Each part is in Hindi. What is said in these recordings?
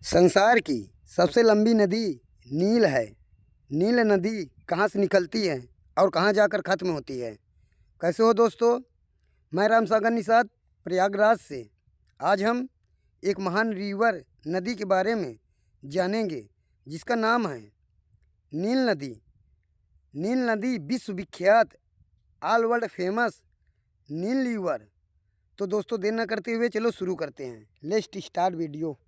संसार की सबसे लंबी नदी नील है। नील नदी कहाँ से निकलती है और कहाँ जाकर ख़त्म होती है? कैसे हो दोस्तों? मैं रामसागर निषाद प्रयागराज से। आज हम एक महान रिवर नदी के बारे में जानेंगे जिसका नाम है नील नदी। नील नदी विश्व विख्यात ऑल वर्ल्ड फेमस नील रिवर। तो दोस्तों देर न करते हुए चलो शुरू करते हैं। Let's start video.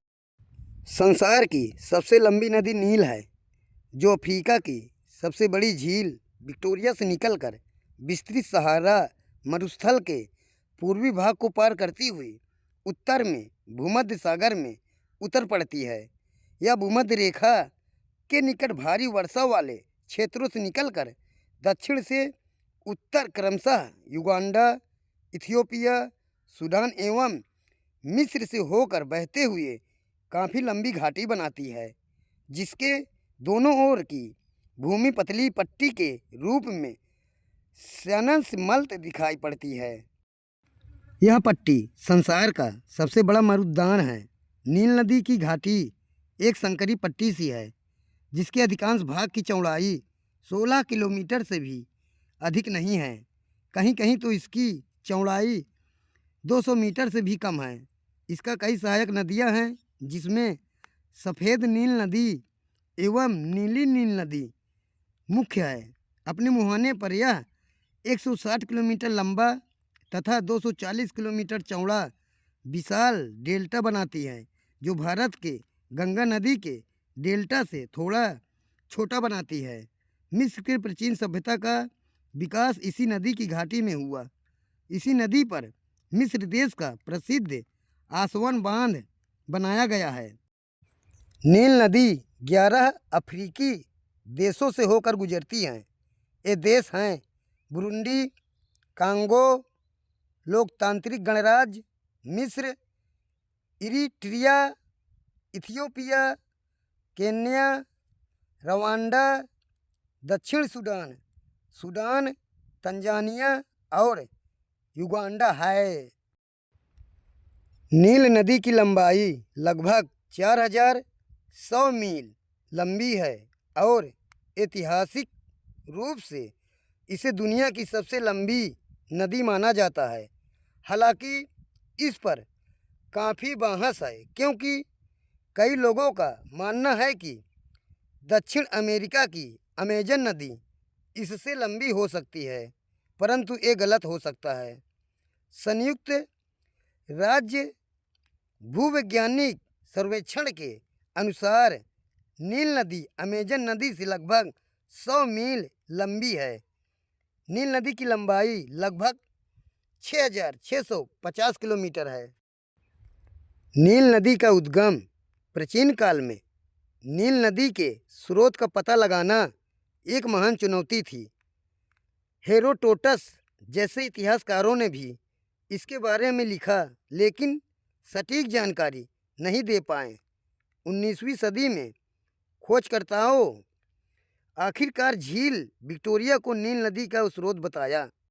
संसार की सबसे लंबी नदी नील है, जो अफ्रीका की सबसे बड़ी झील विक्टोरिया से निकलकर विस्तृत सहारा मरुस्थल के पूर्वी भाग को पार करती हुई उत्तर में भूमध्य सागर में उतर पड़ती है। यह भूमध्य रेखा के निकट भारी वर्षा वाले क्षेत्रों से निकलकर दक्षिण से उत्तर क्रमशः युगांडा, इथियोपिया, सूडान एवं मिस्र से होकर बहते हुए काफ़ी लंबी घाटी बनाती है, जिसके दोनों ओर की भूमि पतली पट्टी के रूप में स्यानंस दिखाई पड़ती है। यह पट्टी संसार का सबसे बड़ा मरुद्यान है। नील नदी की घाटी एक संकरी पट्टी सी है, जिसके अधिकांश भाग की चौड़ाई 16 किलोमीटर से भी अधिक नहीं है। कहीं कहीं तो इसकी चौड़ाई 200 मीटर से भी कम है। इसका कई सहायक नदियां हैं, जिसमें सफ़ेद नील नदी एवं नीली नील नदी मुख्य है। अपने मुहाने पर यह 160 किलोमीटर लंबा तथा 240 किलोमीटर चौड़ा विशाल डेल्टा बनाती है, जो भारत के गंगा नदी के डेल्टा से थोड़ा छोटा बनाती है। मिस्र की प्राचीन सभ्यता का विकास इसी नदी की घाटी में हुआ। इसी नदी पर मिस्र देश का प्रसिद्ध आसवन बांध बनाया गया है। नील नदी 11 अफ्रीकी देशों से होकर गुजरती हैं। ये देश हैं बुरुंडी, कांगो, लोकतांत्रिक गणराज्य मिस्र, इरिट्रिया, इथियोपिया, केन्या, रवांडा, दक्षिण सूडान, सूडान, तंजानिया और युगांडा है। नील नदी की लंबाई लगभग 4100 मील लंबी है और ऐतिहासिक रूप से इसे दुनिया की सबसे लंबी नदी माना जाता है। हालांकि इस पर काफ़ी बहस है, क्योंकि कई लोगों का मानना है कि दक्षिण अमेरिका की अमेजन नदी इससे लंबी हो सकती है, परंतु ये गलत हो सकता है। संयुक्त राज्य भूवैज्ञानिक सर्वेक्षण के अनुसार नील नदी अमेजन नदी से लगभग 100 मील लंबी है। नील नदी की लंबाई लगभग 6650 किलोमीटर है। नील नदी का उद्गम प्राचीन काल में नील नदी के स्रोत का पता लगाना एक महान चुनौती थी। हेरोडोटस जैसे इतिहासकारों ने भी इसके बारे में लिखा, लेकिन सटीक जानकारी नहीं दे पाए। 19वीं सदी में खोजकर्ताओं आखिरकार झील विक्टोरिया को नील नदी का स्रोत बताया।